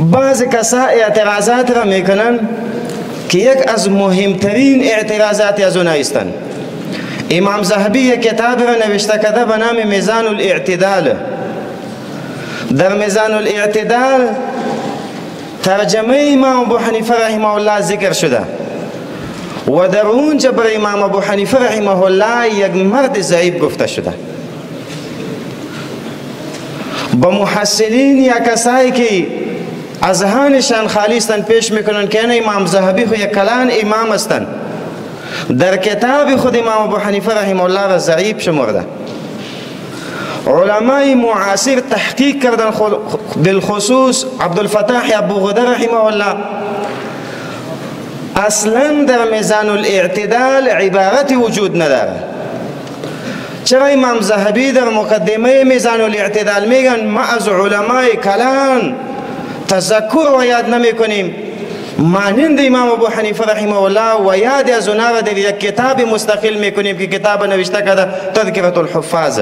بعض کسا اعتراضات را میکنن که یک از مهمترین اعتراضات از اون هستند. امام ذهبی یک کتاب را نوشته کرده به نام میزان الاعتدال. در میزان الاعتدال ترجمه امام ابو حنیفه رحمه الله ذکر شده و در اونجا بر امام ابو حنیفه رحمه الله یک مرد ضعیف گفته شده. با محسنین یا کسایی که اذهانشان خالیستن پیش میکنن که امام ذهبی خو یک کلان امام هستند، در کتاب خود امام ابو حنیفه رحمه الله را ضعیف شمرده. علمای معاصر تحقیق کردن، بالخصوص عبدالفتاح ابو غده رحمه الله، اصلا در میزان الاعتدال عبارت وجود نداره. چرا امام ذهبی در مقدمه میزان الاعتدال میگن ما از علمای کلان تذکر و یاد نمی کنیم مانند امام ابو حنیفه رحمه الله و یاد از اونا را در یک کتاب مستقل میکنیم که کتاب نوشته کرده تذکرة الحفاظ.